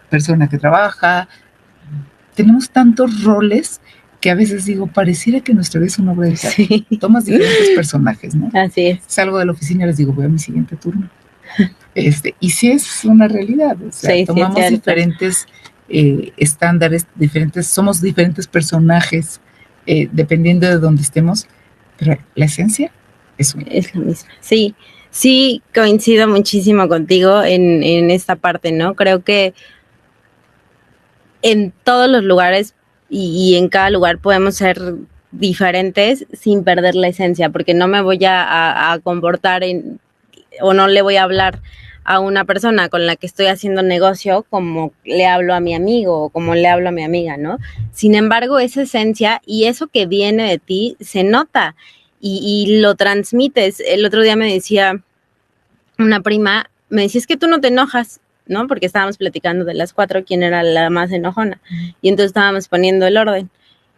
persona que trabaja. Tenemos tantos roles que a veces digo, pareciera que nuestra vida es una obra de teatro. Sí. Tomas diferentes personajes, ¿no? Así es. Salgo de la oficina y les digo, voy a mi siguiente turno. Y sí es una realidad, o sea, sí, tomamos diferentes estándares, somos diferentes personajes, dependiendo de dónde estemos, pero la esencia es una. Es la misma, sí. Sí, coincido muchísimo contigo en esta parte, ¿no? Creo que en todos los lugares y en cada lugar podemos ser diferentes sin perder la esencia, porque no me voy a comportar o no le voy a hablar a una persona con la que estoy haciendo negocio como le hablo a mi amigo o como le hablo a mi amiga, ¿no? Sin embargo, esa esencia y eso que viene de ti se nota y lo transmites. El otro día me decía una prima, me decía, es que tú no te enojas, ¿no? Porque estábamos platicando de las 4 quién era la más enojona. Y entonces estábamos poniendo el orden.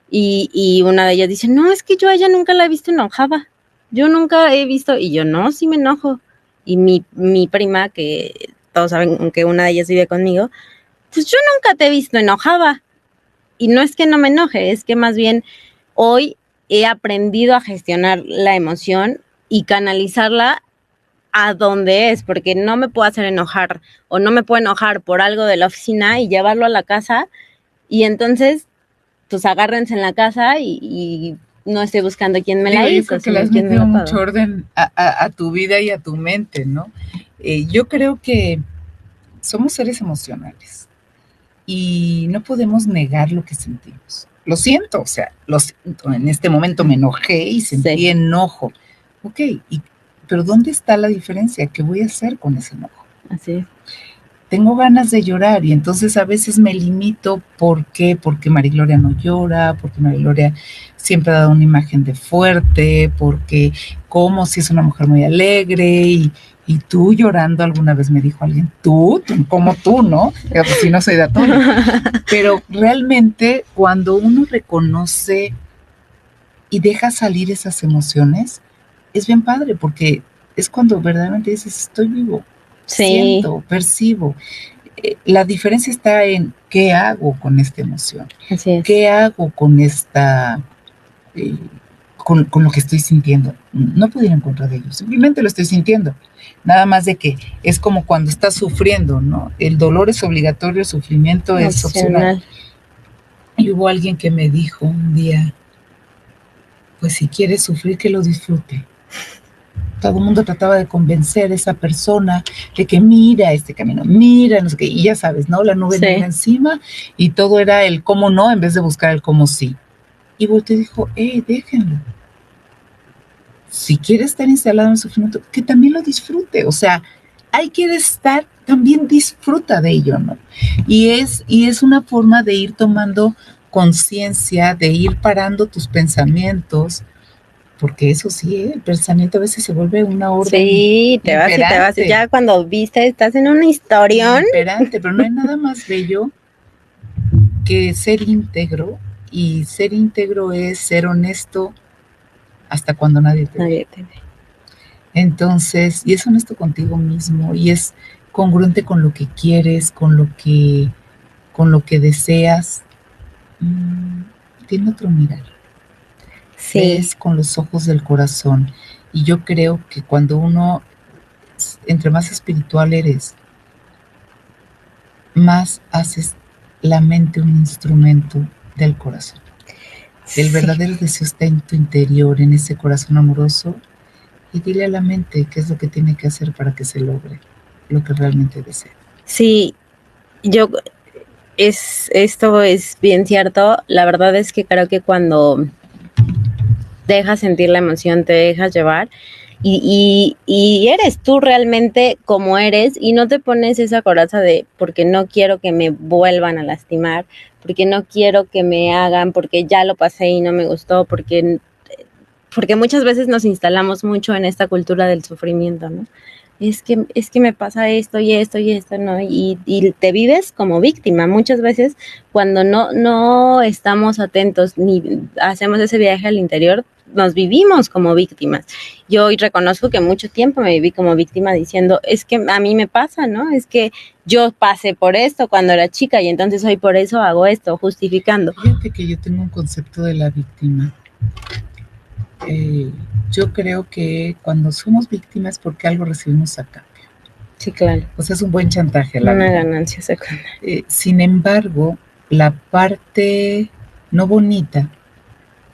Y una de ellas dice, no, es que yo a ella nunca la he visto enojada. Yo nunca he visto, y yo no, sí me enojo. Y mi prima, que todos saben que una de ellas vive conmigo, pues yo nunca te he visto enojada. Y no es que no me enoje, es que más bien hoy he aprendido a gestionar la emoción y canalizarla a donde es, porque no me puedo hacer enojar o no me puedo enojar por algo de la oficina y llevarlo a la casa y entonces pues agárrense en la casa y no estoy buscando quién me la hizo. Yo creo que le has metido mucho orden a tu vida y a tu mente, ¿no? Yo creo que somos seres emocionales y no podemos negar lo que sentimos. Lo siento, o sea, lo siento. En este momento me enojé y sentí enojo. Ok, pero ¿dónde está la diferencia? ¿Qué voy a hacer con ese enojo? Así es. Tengo ganas de llorar y entonces a veces me limito. ¿Por qué? Porque Marigloria no llora, porque Marigloria siempre ha dado una imagen de fuerte, porque como si es una mujer muy alegre y tú llorando, alguna vez me dijo alguien, tú como tú, ¿no? Pues si no soy de Atono. Pero realmente cuando uno reconoce y deja salir esas emociones, es bien padre porque es cuando verdaderamente dices, estoy vivo, siento, percibo. La diferencia está en qué hago con esta emoción, qué hago con esta, con lo que estoy sintiendo. No puedo ir en contra de ello, simplemente lo estoy sintiendo. Nada más de que es como cuando estás sufriendo, ¿no? El dolor es obligatorio, el sufrimiento es opcional. Y hubo alguien que me dijo un día, pues si quieres sufrir, que lo disfrute. Todo el mundo trataba de convencer a esa persona de que mira este camino, mira, no sé qué, y ya sabes, ¿no? La nube negra encima y todo era el cómo no en vez de buscar el cómo sí. Y volteó y dijo, déjenlo. Si quiere estar instalado en el sufrimiento, que también lo disfrute. O sea, ahí quiere estar, también disfruta de ello, ¿no? Y es una forma de ir tomando conciencia, de ir parando tus pensamientos. Porque eso sí, el pensamiento a veces se vuelve una orden. Sí, te vas y te vas. Ya cuando viste, estás en una historión. Imperante, pero no hay nada más bello que ser íntegro. Y ser íntegro es ser honesto hasta cuando nadie te ve. Entonces, y es honesto contigo mismo y es congruente con lo que quieres, con lo que deseas. Tiene otro mirar. Ves con los ojos del corazón. Y yo creo que cuando uno, entre más espiritual eres, más haces la mente un instrumento del corazón. El verdadero deseo está en tu interior, en ese corazón amoroso, y dile a la mente qué es lo que tiene que hacer para que se logre lo que realmente desea. Sí, esto es bien cierto. La verdad es que creo que cuando dejas sentir la emoción, te dejas llevar y eres tú realmente como eres y no te pones esa coraza de porque no quiero que me vuelvan a lastimar, porque no quiero que me hagan, porque ya lo pasé y no me gustó, porque muchas veces nos instalamos mucho en esta cultura del sufrimiento, ¿no? Es que me pasa esto y esto y esto, ¿no? Y te vives como víctima. Muchas veces cuando no estamos atentos ni hacemos ese viaje al interior, nos vivimos como víctimas. Yo hoy reconozco que mucho tiempo me viví como víctima diciendo, es que a mí me pasa, ¿no? Es que yo pasé por esto cuando era chica y entonces hoy por eso hago esto, justificando. Fíjate que yo tengo un concepto de la víctima. Yo creo que cuando somos víctimas porque algo recibimos a cambio. Sí, claro. O sea, es un buen chantaje. Una ganancia secundaria. Sin embargo, la parte no bonita,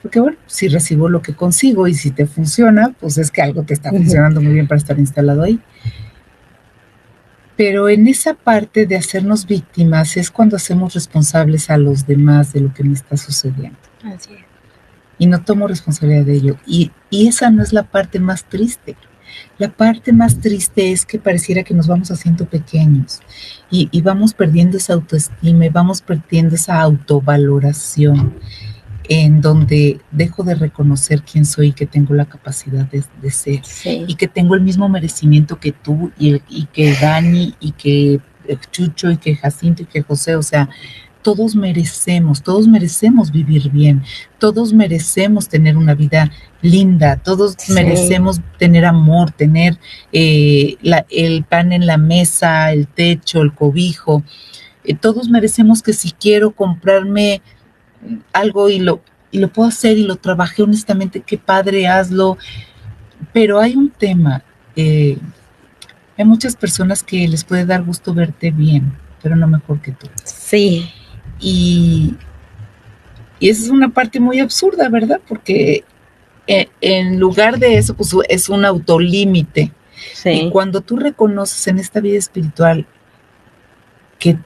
porque bueno, si recibo lo que consigo y si te funciona, pues es que algo te está funcionando muy bien para estar instalado ahí. Pero en esa parte de hacernos víctimas es cuando hacemos responsables a los demás de lo que me está sucediendo. Así es. Y no tomo responsabilidad de ello. Y esa no es la parte más triste. La parte más triste es que pareciera que nos vamos haciendo pequeños y vamos perdiendo esa autoestima y vamos perdiendo esa autovaloración en donde dejo de reconocer quién soy y que tengo la capacidad de ser. Sí. Y que tengo el mismo merecimiento que tú y que Dani y que Chucho y que Jacinto y que José, o sea, todos merecemos vivir bien, todos merecemos tener una vida linda, todos merecemos tener amor, tener el pan en la mesa, el techo, el cobijo. Todos merecemos que si quiero comprarme algo y lo puedo hacer y lo trabajé honestamente, qué padre, hazlo. Pero hay un tema, hay muchas personas que les puede dar gusto verte bien, pero no mejor que tú. Sí. Y esa es una parte muy absurda, ¿verdad? Porque en lugar de eso, pues es un autolímite. Sí. Y cuando tú reconoces en esta vida espiritual que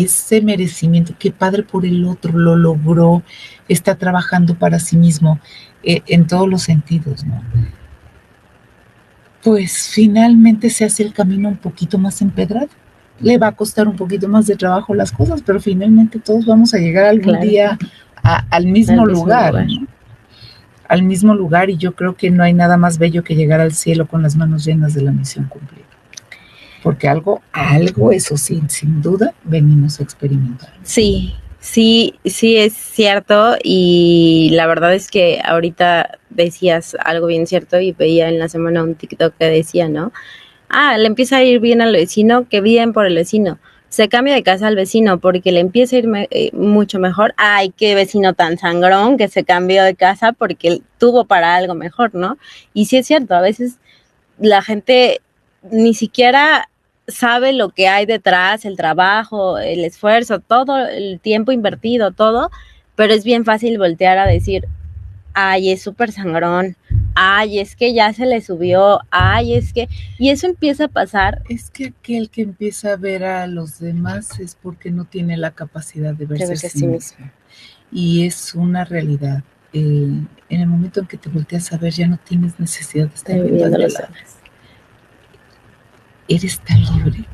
ese merecimiento, qué padre por el otro, lo logró, está trabajando para sí mismo, en todos los sentidos, ¿no? Pues finalmente se hace el camino un poquito más empedrado. Le va a costar un poquito más de trabajo las cosas, pero finalmente todos vamos a llegar algún día al mismo lugar, ¿no? Al mismo lugar, y yo creo que no hay nada más bello que llegar al cielo con las manos llenas de la misión cumplida. Porque algo, eso sí, sin duda, venimos a experimentar. Sí es cierto, y la verdad es que ahorita decías algo bien cierto y veía en la semana un TikTok que decía, ¿no? Le empieza a ir bien al vecino, que bien por el vecino. Se cambia de casa al vecino porque le empieza a ir mucho mejor. Ay, qué vecino tan sangrón que se cambió de casa porque tuvo para algo mejor, ¿no? Y sí es cierto, a veces la gente ni siquiera sabe lo que hay detrás, el trabajo, el esfuerzo, todo el tiempo invertido, todo, pero es bien fácil voltear a decir, ay, es súper sangrón, ay, es que ya se le subió, ay, es que... Y eso empieza a pasar. Es que aquel que empieza a ver a los demás es porque no tiene la capacidad de verse a sí mismo. Y es una realidad. En el momento en que te volteas a ver, ya no tienes necesidad de estar viendo los demás. Eres tan libre.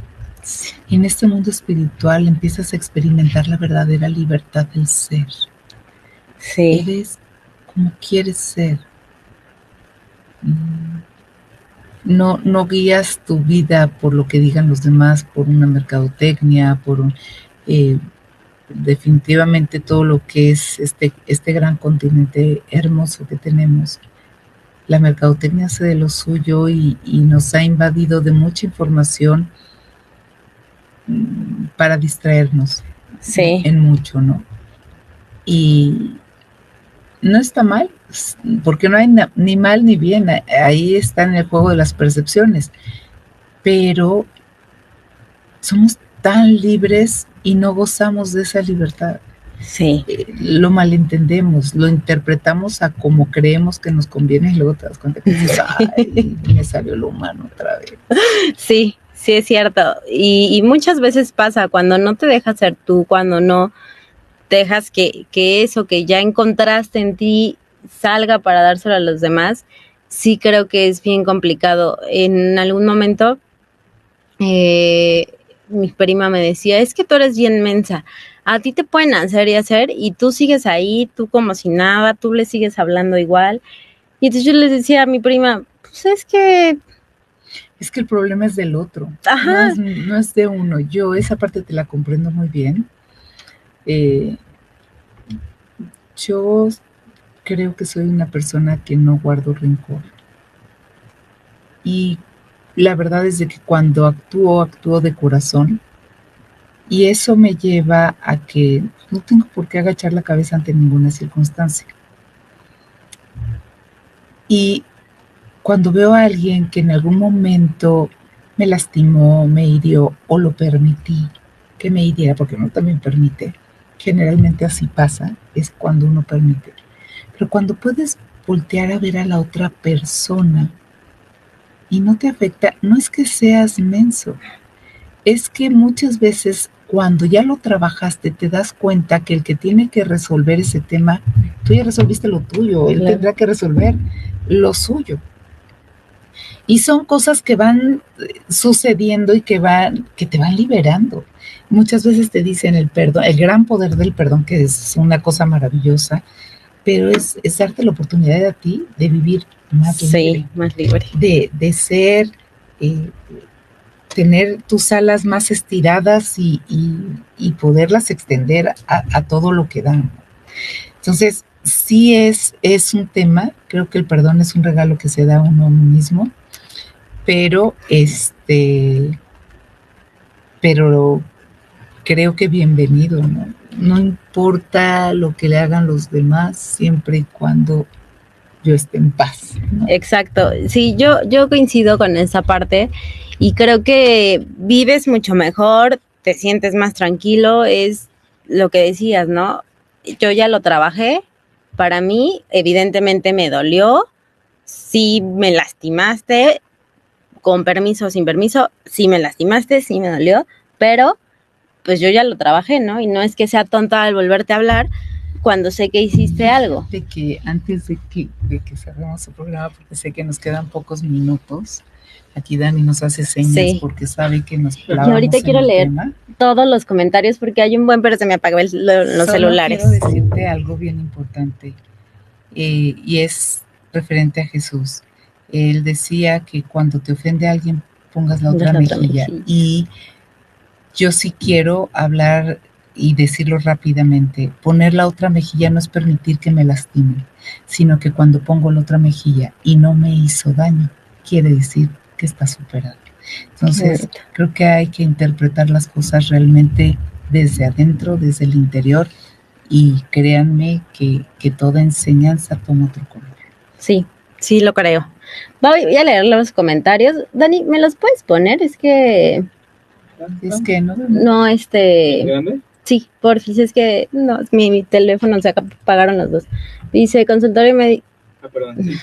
Sí. En este mundo espiritual empiezas a experimentar la verdadera libertad del ser. Sí. Eres como quieres ser. No guías tu vida por lo que digan los demás, por una mercadotecnia, definitivamente todo lo que es este gran continente hermoso que tenemos. La mercadotecnia hace de lo suyo y nos ha invadido de mucha información para distraernos. Sí. En mucho, ¿no? Y no está mal, porque no hay ni mal ni bien, ahí está en el juego de las percepciones, pero somos tan libres y no gozamos de esa libertad. Sí. Lo malentendemos, lo interpretamos a como creemos que nos conviene y luego te das cuenta que dices, ay, me salió lo humano otra vez. Sí, sí es cierto. Y muchas veces pasa cuando no te dejas ser tú, cuando no dejas que eso que ya encontraste en ti salga para dárselo a los demás, sí creo que es bien complicado. En algún momento mi prima me decía, es que tú eres bien mensa, a ti te pueden hacer y hacer y tú sigues ahí, tú como si nada, tú le sigues hablando igual. Y entonces yo les decía a mi prima, pues es que el problema es del otro, ajá. No es de uno. Yo esa parte te la comprendo muy bien. Yo creo que soy una persona que no guardo rencor. Y la verdad es de que cuando actúo de corazón. Y eso me lleva a que no tengo por qué agachar la cabeza ante ninguna circunstancia. Y cuando veo a alguien que en algún momento me lastimó, me hirió o lo permití que me hiriera, porque uno también permite, generalmente así pasa, es cuando uno permite. Pero cuando puedes voltear a ver a la otra persona y no te afecta, no es que seas menso, es que muchas veces cuando ya lo trabajaste te das cuenta que el que tiene que resolver ese tema, tú ya resolviste lo tuyo, él tendrá que resolver lo suyo. Y son cosas que van sucediendo y que te van liberando. Muchas veces te dicen el perdón, el gran poder del perdón, que es una cosa maravillosa, pero es darte la oportunidad a ti de vivir más libre. Sí, más libre. De ser, tener tus alas más estiradas y poderlas extender a todo lo que dan. Entonces, sí es un tema, creo que el perdón es un regalo que se da a uno mismo, pero creo que bienvenido, ¿no? No importa lo que le hagan los demás, siempre y cuando yo esté en paz, ¿no? Exacto, sí, yo coincido con esa parte y creo que vives mucho mejor, te sientes más tranquilo, es lo que decías, ¿no? Yo ya lo trabajé, para mí evidentemente me dolió, sí me lastimaste, con permiso o sin permiso, sí me lastimaste, sí me dolió, pero pues yo ya lo trabajé, ¿no? Y no es que sea tonta al volverte a hablar cuando sé que hiciste algo. De que antes de que cerremos el programa, porque sé que nos quedan pocos minutos, aquí Dani nos hace señas porque sabe que nos clavamos. Y ahorita quiero leer todos los comentarios porque hay un buen, pero se me apagó los celulares. Quiero decirte algo bien importante y es referente a Jesús. Él decía que cuando te ofende a alguien pongas la otra mejilla. Y yo sí quiero hablar y decirlo rápidamente. Poner la otra mejilla no es permitir que me lastimen, sino que cuando pongo la otra mejilla y no me hizo daño, quiere decir que está superado. Entonces, creo que hay que interpretar las cosas realmente desde adentro, desde el interior, y créanme que toda enseñanza toma otro color. Sí, sí lo creo. Voy a leer los comentarios. Dani, ¿me los puedes poner? Es que no. No, sí, porfis, es que no, mi teléfono se apagaron los dos. Dice, consultorio médico. Perdón, sí.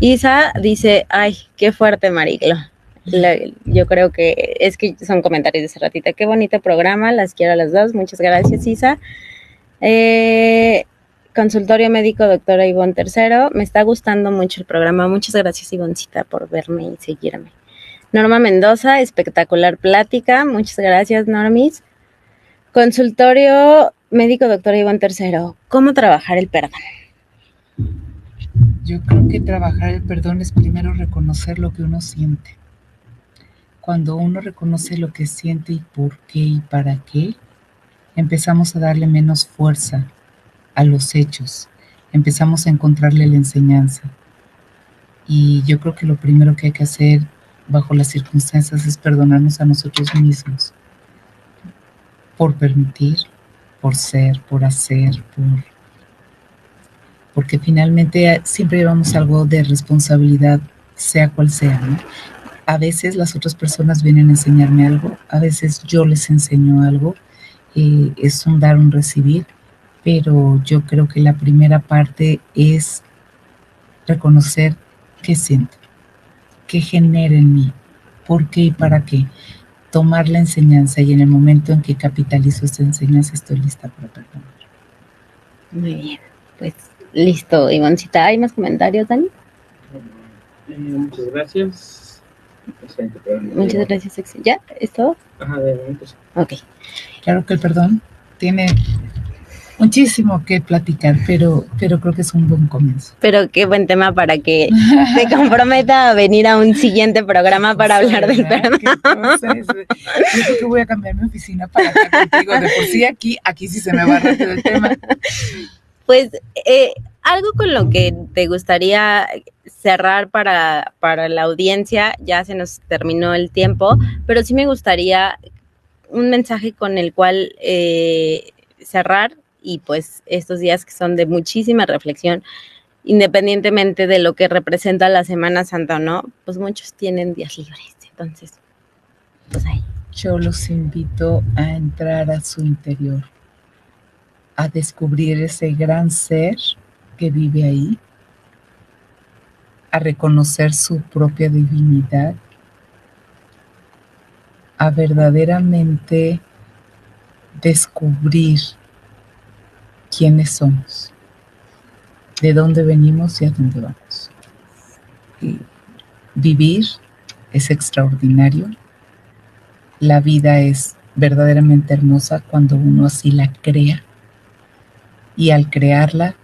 Isa dice, ay, qué fuerte, Mariglo. Yo creo que es que son comentarios de hace ratita. Qué bonito programa, las quiero a las dos. Muchas gracias, Isa. Consultorio médico, doctora Ivonne III. Me está gustando mucho el programa. Muchas gracias, Ivoncita, por verme y seguirme. Norma Mendoza, espectacular plática. Muchas gracias, Normis. Consultorio médico, doctora Ivonne III. ¿Cómo trabajar el perdón? Yo creo que trabajar el perdón es primero reconocer lo que uno siente. Cuando uno reconoce lo que siente y por qué y para qué, empezamos a darle menos fuerza a los hechos. Empezamos a encontrarle la enseñanza. Y yo creo que lo primero que hay que hacer bajo las circunstancias es perdonarnos a nosotros mismos por permitir, por ser, por hacer, porque finalmente siempre llevamos algo de responsabilidad, sea cual sea, ¿no? A veces las otras personas vienen a enseñarme algo, a veces yo les enseño algo, es un dar, un recibir, pero yo creo que la primera parte es reconocer qué siento, qué genera en mí, por qué y para qué. Tomar la enseñanza, y en el momento en que capitalizo esta enseñanza estoy lista para perdonar. Muy bien, pues listo, Ivoncita. ¿Hay más comentarios, Dani? Muchas gracias. Muchas gracias, Sexy. ¿Ya? ¿Es todo? Ajá, de momento sí. Ok. Claro que el perdón tiene muchísimo que platicar, pero creo que es un buen comienzo. Pero qué buen tema para que te comprometa a venir a un siguiente programa para hablar del perdón. Yo creo que voy a cambiar mi oficina para acá contigo. De por sí aquí sí se me va rápido el tema. Pues algo con lo que te gustaría cerrar para la audiencia, ya se nos terminó el tiempo, pero sí me gustaría un mensaje con el cual cerrar, y pues estos días que son de muchísima reflexión, independientemente de lo que representa la Semana Santa o no, pues muchos tienen días libres, entonces, pues ahí. Yo los invito a entrar a su interior, a descubrir ese gran ser que vive ahí, a reconocer su propia divinidad, a verdaderamente descubrir quiénes somos, de dónde venimos y a dónde vamos. Vivir es extraordinario. La vida es verdaderamente hermosa cuando uno así la crea, y al crearla,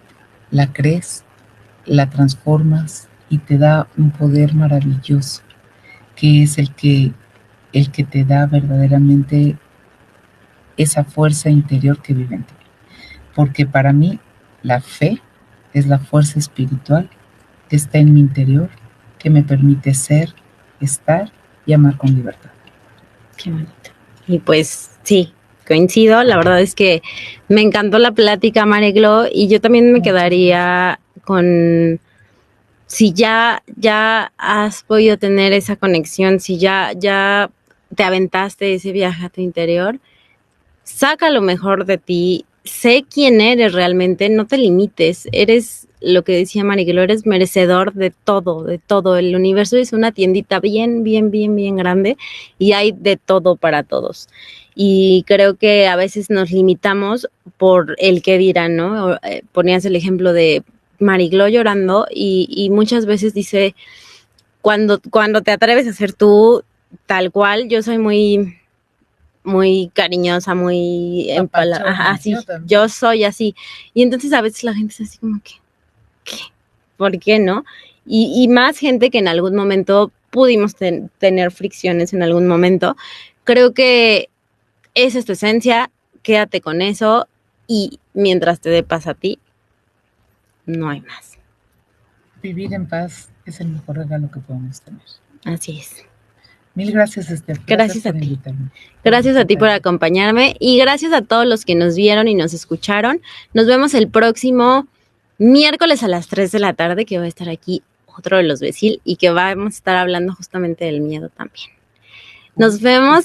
la crees, la transformas y te da un poder maravilloso, que es el que te da verdaderamente esa fuerza interior que vive en ti. Porque para mí la fe es la fuerza espiritual que está en mi interior, que me permite ser, estar y amar con libertad. Qué bonito. Y pues sí, coincido. La verdad es que me encantó la plática, Mareglo, y yo también me quedaría con, si ya has podido tener esa conexión, si ya te aventaste ese viaje a tu interior, saca lo mejor de ti, sé quién eres realmente, no te limites, eres lo que decía Mareglo, eres merecedor de todo, el universo es una tiendita bien grande y hay de todo para todos. Y creo que a veces nos limitamos por el que dirán, ¿no? Ponías el ejemplo de Mareglo llorando y muchas veces dice, cuando te atreves a ser tú tal cual, yo soy muy cariñosa, muy así, yo soy así. Y entonces a veces la gente es así como que, ¿qué? ¿Por qué no? Y más gente que en algún momento pudimos tener fricciones en algún momento. Creo que esa es tu esencia, quédate con eso y mientras te dé paz a ti, no hay más. Vivir en paz es el mejor regalo que podemos tener. Así es. Mil gracias, Esther. Gracias a ti. Invitarme. Gracias a ti por acompañarme y gracias a todos los que nos vieron y nos escucharon. Nos vemos el próximo miércoles a las 3 de la tarde, que va a estar aquí otro de los Becil y que vamos a estar hablando justamente del miedo también. Nos vemos.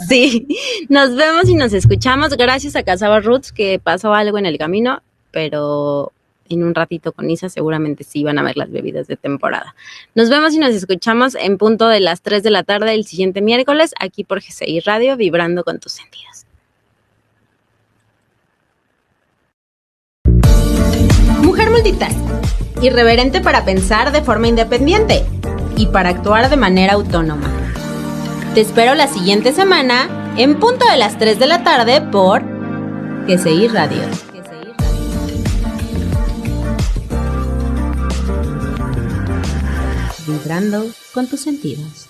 Sí, nos vemos y nos escuchamos. Gracias a Cassava Roots, que pasó algo en el camino, pero en un ratito con Isa seguramente sí van a ver las bebidas de temporada. Nos vemos y nos escuchamos en punto de las 3 de la tarde el siguiente miércoles, aquí por GCI Radio, vibrando con tus sentidos. Mujer multitask, irreverente para pensar de forma independiente y para actuar de manera autónoma. Te espero la siguiente semana en punto de las 3 de la tarde por GCI Radio. Vibrando con tus sentidos.